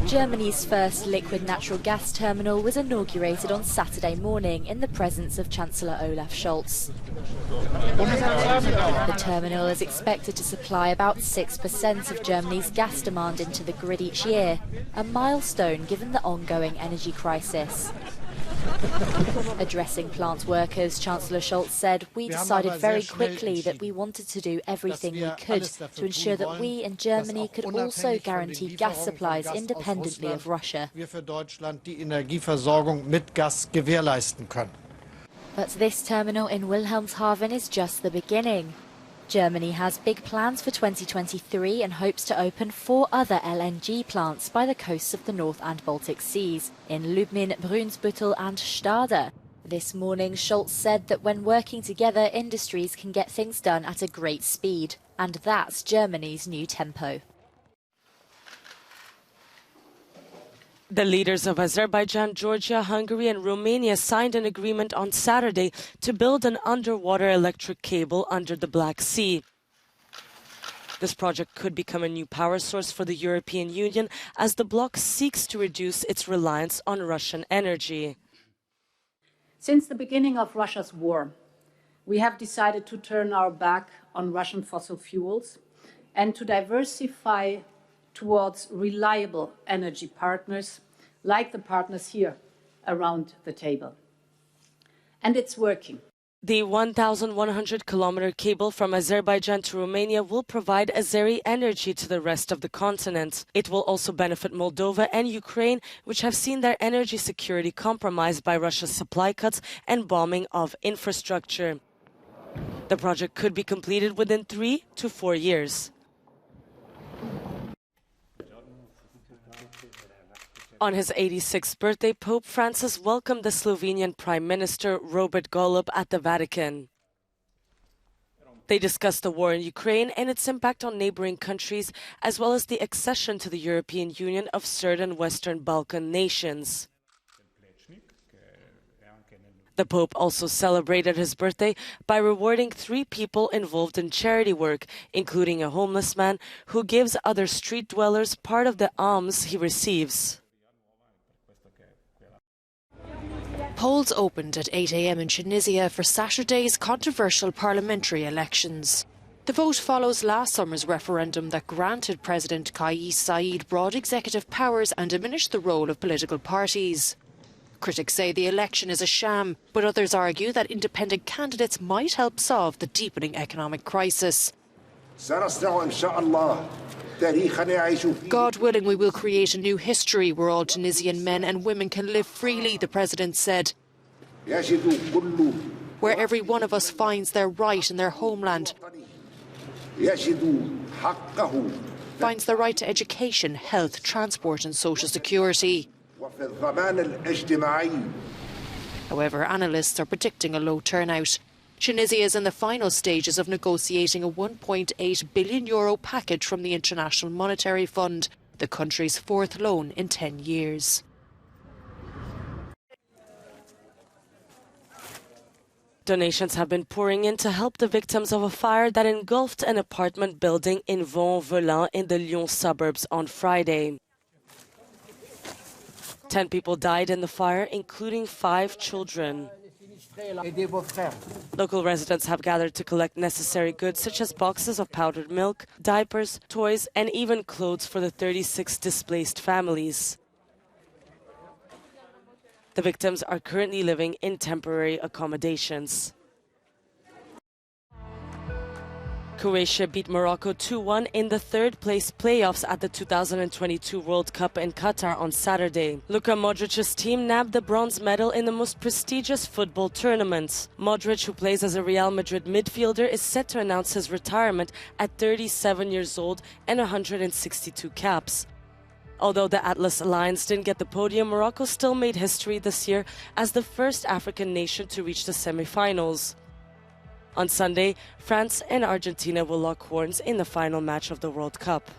Germany's first liquid natural gas terminal was inaugurated on Saturday morning in the presence of Chancellor Olaf Scholz. The terminal is expected to supply about 6% of Germany's gas demand into the grid each year, a milestone given the ongoing energy crisis. Addressing plant workers, Chancellor Scholz said, "We decided very quickly that we wanted to do everything we could to ensure that we in Germany could also guarantee gas supplies independently of Russia." But this terminal in Wilhelmshaven is just the beginning. Germany has big plans for 2023 and hopes to open 4 other LNG plants by the coasts of the North and Baltic Seas, in Lubmin, Brunsbüttel and Stade. This morning, Scholz said that when working together, industries can get things done at a great speed. And that's Germany's new tempo. The leaders of Azerbaijan, Georgia, Hungary and Romania signed an agreement on Saturday to build an underwater electric cable under the Black Sea. This project could become a new power source for the European Union as the bloc seeks to reduce its reliance on Russian energy. Since the beginning of Russia's war, we have decided to turn our back on Russian fossil fuels and to diversify towards reliable energy partners, like the partners here around the table. And it's working. The 1,100-kilometer cable from Azerbaijan to Romania will provide Azeri energy to the rest of the continent. It will also benefit Moldova and Ukraine, which have seen their energy security compromised by Russia's supply cuts and bombing of infrastructure. The project could be completed within 3 to 4 years. On his 86th birthday, Pope Francis welcomed the Slovenian Prime Minister Robert Golob at the Vatican. They discussed the war in Ukraine and its impact on neighboring countries, as well as the accession to the European Union of certain Western Balkan nations. The Pope also celebrated his birthday by rewarding 3 people involved in charity work, including a homeless man who gives other street dwellers part of the alms he receives. Polls opened at 8 a.m. in Tunisia for Saturday's controversial parliamentary elections. The vote follows last summer's referendum that granted President Kais Saied broad executive powers and diminished the role of political parties. Critics say the election is a sham, but others argue that independent candidates might help solve the deepening economic crisis. God willing, we will create a new history where all Tunisian men and women can live freely, the president said. Where every one of us finds their right in their homeland, finds the right to education, health, transport and social security. However, analysts are predicting a low turnout. Tunisia is in the final stages of negotiating a €1.8 billion package from the International Monetary Fund, the country's 4th loan in 10 years. Donations have been pouring in to help the victims of a fire that engulfed an apartment building in Vaux-en-Velin in the Lyon suburbs on Friday. 10 people died in the fire, including 5 children. Local residents have gathered to collect necessary goods such as boxes of powdered milk, diapers, toys, and even clothes for the 36 displaced families. The victims are currently living in temporary accommodations. Croatia beat Morocco 2-1 in the third-place playoffs at the 2022 World Cup in Qatar on Saturday. Luka Modric's team nabbed the bronze medal in the most prestigious football tournament. Modric, who plays as a Real Madrid midfielder, is set to announce his retirement at 37 years old and 162 caps. Although the Atlas Lions didn't get the podium, Morocco still made history this year as the first African nation to reach the semi-finals. On Sunday, France and Argentina will lock horns in the final match of the World Cup.